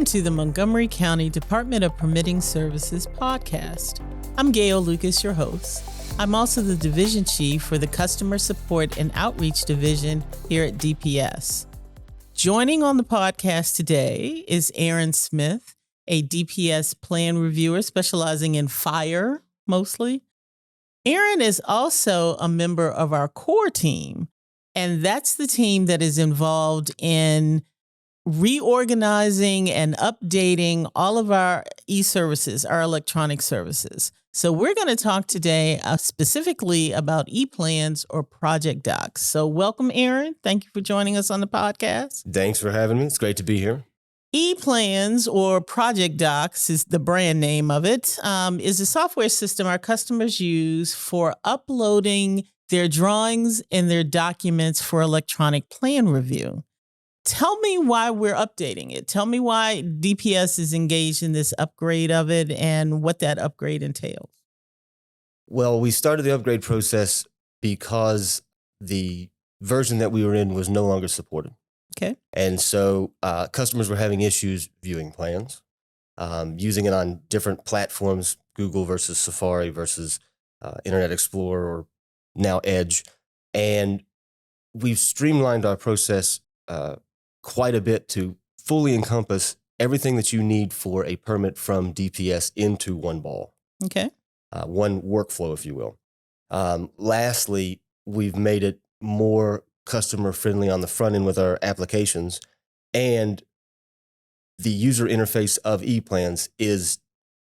Welcome to the Montgomery County Department of Permitting Services podcast. I'm Gail Lucas, your host. I'm also the Division Chief for the Customer Support and Outreach Division here at DPS. Joining on the podcast today is Aaron Smith, a DPS plan reviewer specializing in fire mostly. Aaron is also a member of our core team, and that's the team that is involved in reorganizing and updating all of our e-services, our electronic services. So we're going to talk today specifically about EPlans or project docs. So welcome, Aaron. Thank you for joining us on the podcast. Thanks for having me. It's great to be here. EPlans or project docs is the brand name of it, is a software system our customers use for uploading their drawings and their documents for electronic plan review. Tell me why we're updating it. Tell me why DPS is engaged in this upgrade of it and what that upgrade entails. Well, we started the upgrade process because the version that we were in was no longer supported. Okay. And so customers were having issues viewing plans, using it on different platforms, Google versus Safari versus Internet Explorer or now Edge. And we've streamlined our process quite a bit to fully encompass everything that you need for a permit from DPS into one ball. Okay. One workflow, if you will. Lastly, we've made it more customer friendly on the front end with our applications, and the user interface of EPlans is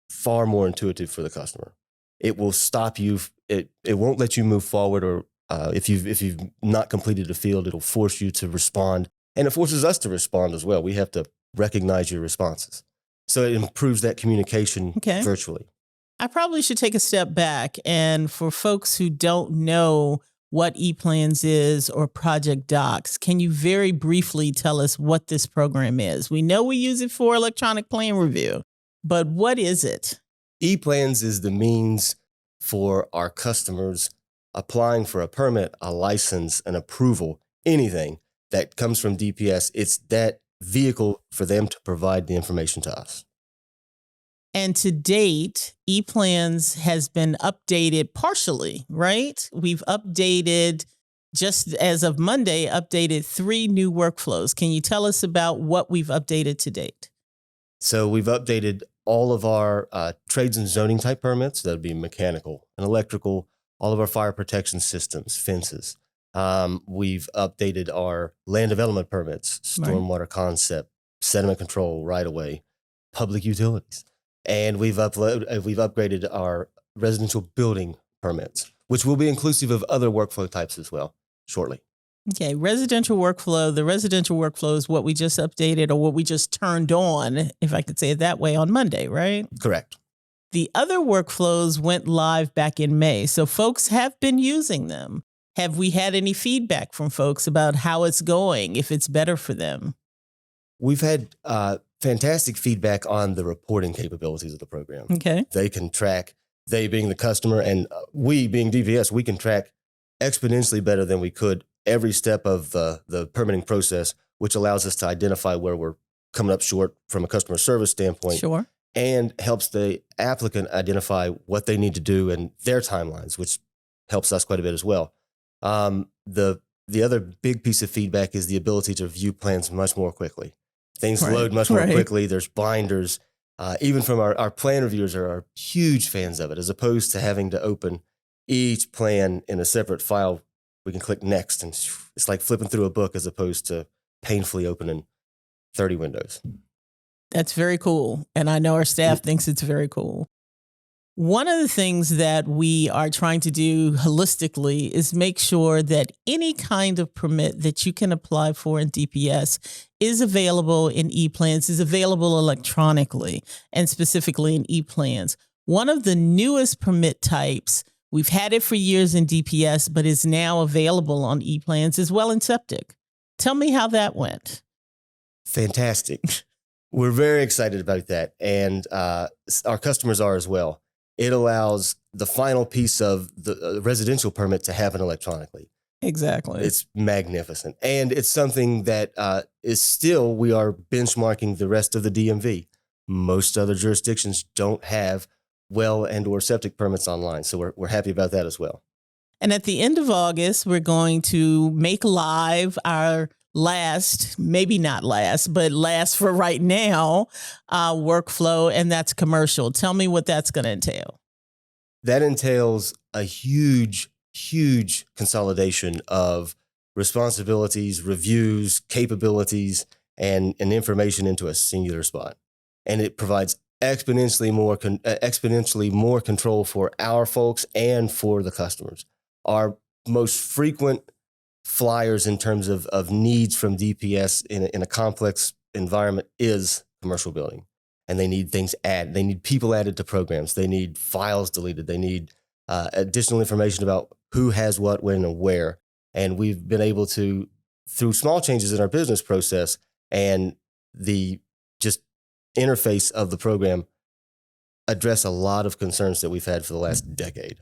far more intuitive for the customer. It will stop you. It won't let you move forward, or if you've not completed a field, it'll force you to respond. And it forces us to respond as well. We have to recognize your responses. So it improves that communication virtually. I probably should take a step back. And for folks who don't know what EPlans is or project docs, can you very briefly tell us what this program is? We know we use it for electronic plan review, but what is it? EPlans is the means for our customers applying for a permit, a license, an approval, anything that comes from DPS. It's that vehicle for them to provide the information to us. And to date, EPlans has been updated partially, right? We've updated, just as of Monday, updated 3 new workflows. Can you tell us about what we've updated to date? So we've updated all of our trades and zoning type permits. That would be mechanical and electrical, all of our fire protection systems, fences. We've updated our land development permits, stormwater concept, sediment control, right-of-way, public utilities. And we've upgraded our residential building permits, which will be inclusive of other workflow types as well shortly. Okay, residential workflow. The residential workflow is what we just updated or what we just turned on, if I could say it that way, on Monday, right? Correct. The other workflows went live back in May, so folks have been using them. Have we had any feedback from folks about how it's going, if it's better for them? We've had fantastic feedback on the reporting capabilities of the program. Okay. They can track, they being the customer and we being DPS, we can track exponentially better than we could every step of the permitting process, which allows us to identify where we're coming up short from a customer service standpoint. Sure. And helps the applicant identify what they need to do and their timelines, which helps us quite a bit as well. The other big piece of feedback is the ability to view plans much more quickly. Things load much more quickly. There's binders. Even from our plan reviewers are huge fans of it, as opposed to having to open each plan in a separate file. We can click next, and it's like flipping through a book as opposed to painfully opening 30 windows. That's very cool. And I know our staff thinks it's very cool. One of the things that we are trying to do holistically is make sure that any kind of permit that you can apply for in DPS is available in EPlans, is available electronically, and specifically in EPlans. One of the newest permit types, we've had it for years in DPS, but is now available on EPlans as well in Septic. Tell me how that went. Fantastic. We're very excited about that, and our customers are as well. It allows the final piece of the residential permit to happen electronically. Exactly. It's magnificent. And it's something that is still, we are benchmarking the rest of the DMV. Most other jurisdictions don't have well and or septic permits online. So we're happy about that as well. And at the end of August, we're going to make live our last, maybe not last, but last for right now, workflow, and that's commercial. Tell me what that's going to entail. That entails a huge consolidation of responsibilities, reviews, capabilities, and information into a singular spot. And it provides exponentially more control for our folks and for the customers. Our most frequent flyers in terms of needs from DPS in a complex environment is commercial building. And they need things added. They need people added to programs. They need files deleted. They need additional information about who has what, when, and where. And we've been able to, through small changes in our business process and the just interface of the program, address a lot of concerns that we've had for the last decade.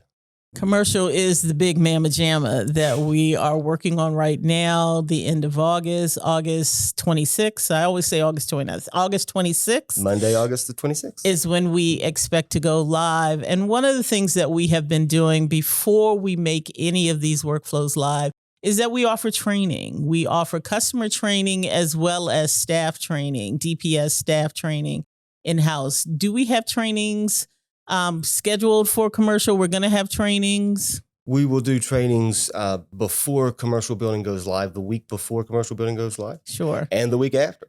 Commercial is the big mamma jamma that we are working on right now, the end of August 26th. I always say August 29th. August 26th. Monday, August the 26th. Is when we expect to go live. And one of the things that we have been doing before we make any of these workflows live is that we offer training. We offer customer training as well as staff training, DPS staff training in-house. Do we have trainings scheduled for commercial? We're going to have trainings. We will do trainings before commercial building goes live, the week before commercial building goes live. Sure. And the week after.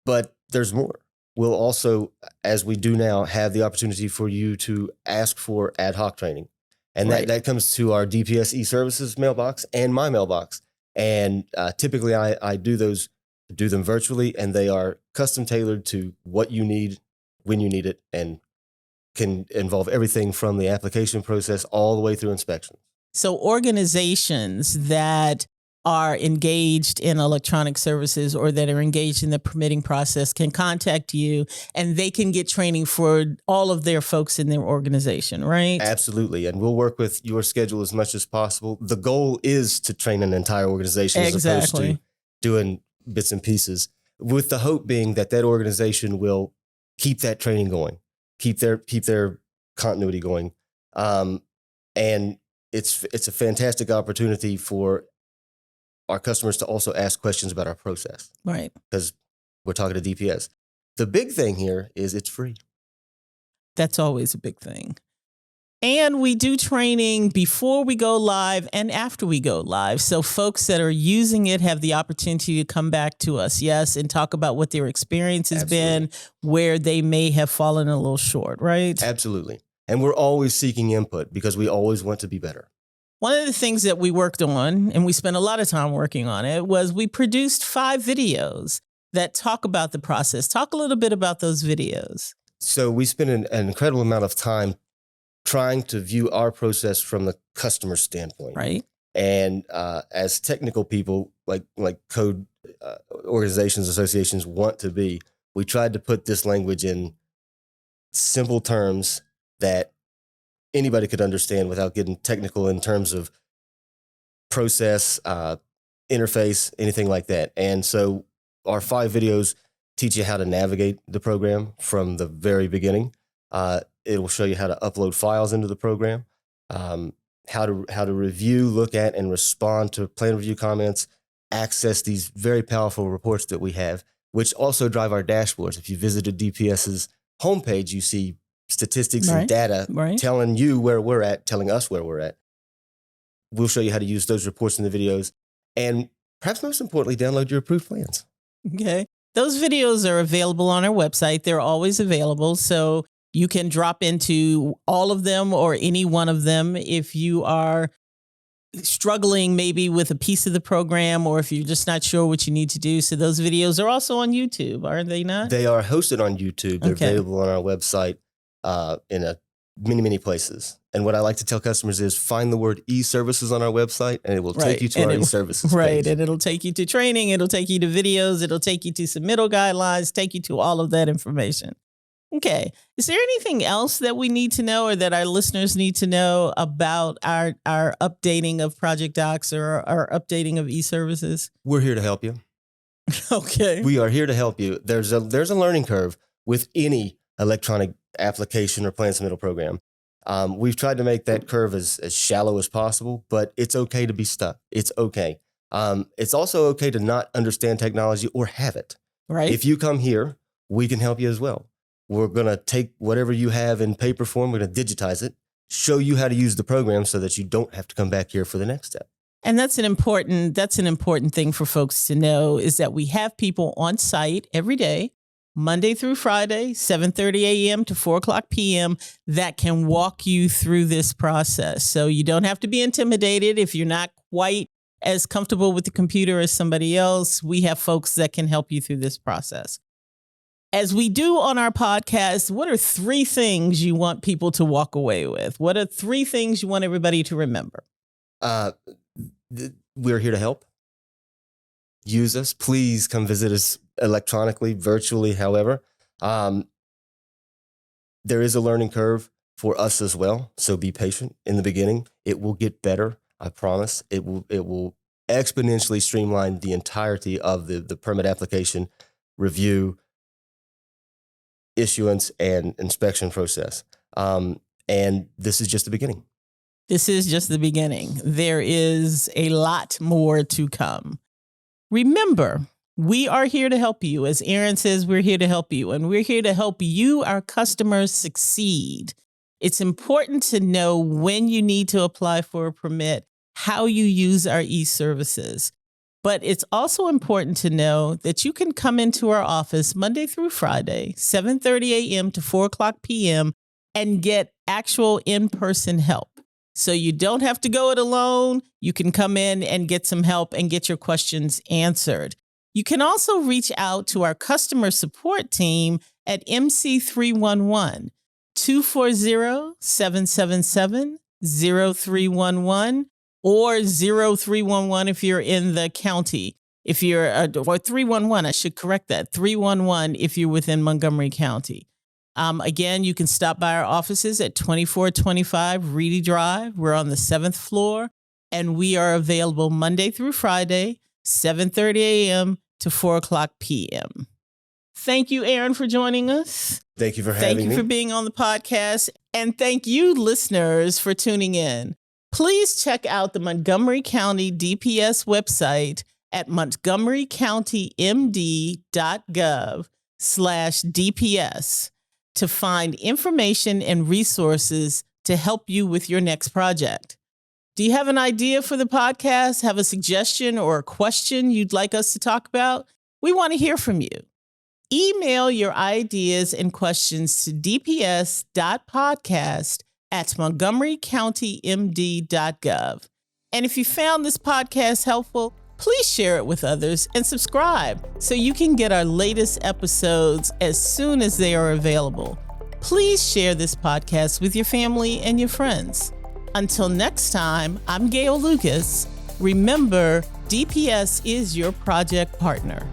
But there's more. We'll also, as we do now, have the opportunity for you to ask for ad hoc training. And Right. that comes to our DPS e-services mailbox and my mailbox. And typically I do them virtually, and they are custom tailored to what you need, when you need it, and can involve everything from the application process all the way through inspection. So organizations that are engaged in electronic services or that are engaged in the permitting process can contact you, and they can get training for all of their folks in their organization, right? Absolutely. And we'll work with your schedule as much as possible. The goal is to train an entire organization as opposed to doing bits and pieces, with the hope being that organization will keep that training going, keep their continuity going. And it's a fantastic opportunity for our customers to also ask questions about our process. Right. Because we're talking to DPS. The big thing here is it's free. That's always a big thing. And we do training before we go live and after we go live. So folks that are using it have the opportunity to come back to us, yes, and talk about what their experience has been, where they may have fallen a little short, right? Absolutely. And we're always seeking input because we always want to be better. One of the things that we worked on, and we spent a lot of time working on it, was we produced 5 videos that talk about the process. Talk a little bit about those videos. So we spent an incredible amount of time trying to view our process from the customer standpoint. Right. And as technical people, like code organizations, associations want to be, we tried to put this language in simple terms that anybody could understand without getting technical in terms of process, interface, anything like that. And so our 5 videos teach you how to navigate the program from the very beginning. It will show you how to upload files into the program, how to review, look at, and respond to plan review comments, access these very powerful reports that we have, which also drive our dashboards. If you visited DPS's homepage, you see statistics and data telling you where we're at, telling us where we're at. We'll show you how to use those reports in the videos, and perhaps most importantly, download your approved plans. Okay. Those videos are available on our website. They're always available. So you can drop into all of them or any one of them if you are struggling maybe with a piece of the program, or if you're just not sure what you need to do. So those videos are also on YouTube, aren't they not? They are hosted on YouTube. They're available on our website in many places. And what I like to tell customers is find the word e-services on our website, and it will take you to our e-services page. And it'll take you to training. It'll take you to videos. It'll take you to submittal guidelines, take you to all of that information. Okay. Is there anything else that we need to know or that our listeners need to know about our updating of project docs or our updating of e-services? We're here to help you. Okay. We are here to help you. There's a learning curve with any electronic application or plan submittal program. We've tried to make that curve as shallow as possible, but it's okay to be stuck. It's okay. It's also okay to not understand technology or have it. Right. If you come here, we can help you as well. We're going to take whatever you have in paper form, we're going to digitize it, show you how to use the program so that you don't have to come back here for the next step. And that's an important thing for folks to know, is that we have people on site every day, Monday through Friday, 7:30 a.m. to 4 o'clock p.m. that can walk you through this process. So you don't have to be intimidated if you're not quite as comfortable with the computer as somebody else. We have folks that can help you through this process. As we do on our podcast, what are 3 things you want people to walk away with? What are 3 things you want everybody to remember? We're here to help. Use us. Please come visit us electronically, virtually, however. There is a learning curve for us as well, so be patient in the beginning. It will get better, I promise. It will exponentially streamline the entirety of the permit application, review, issuance, and inspection process. And this is just the beginning. This is just the beginning. There is a lot more to come. Remember, we are here to help you. As Aaron says, we're here to help you, and we're here to help you, our customers, succeed. It's important to know when you need to apply for a permit, how you use our e-services. But it's also important to know that you can come into our office Monday through Friday, 7:30 a.m. to 4 o'clock p.m. and get actual in-person help. So you don't have to go it alone. You can come in and get some help and get your questions answered. You can also reach out to our customer support team at MC311 240-777-0311 or 0311 if you're in the county. If you're, or 311, I should correct that, 311 if you're within Montgomery County. Again, you can stop by our offices at 2425 Reedy Drive. We're on the 7th floor, and we are available Monday through Friday, 7:30 a.m. to 4 o'clock p.m. Thank you, Aaron, for joining us. Thank you for having me. Thank you for being on the podcast. And thank you, listeners, for tuning in. Please check out the Montgomery County DPS website at montgomerycountymd.gov/DPS to find information and resources to help you with your next project. Do you have an idea for the podcast? Have a suggestion or a question you'd like us to talk about? We want to hear from you. Email your ideas and questions to dps.podcast@montgomerycountymd.gov. And if you found this podcast helpful, please share it with others and subscribe so you can get our latest episodes as soon as they are available. Please share this podcast with your family and your friends. Until next time, I'm Gail Lucas. Remember, DPS is your project partner.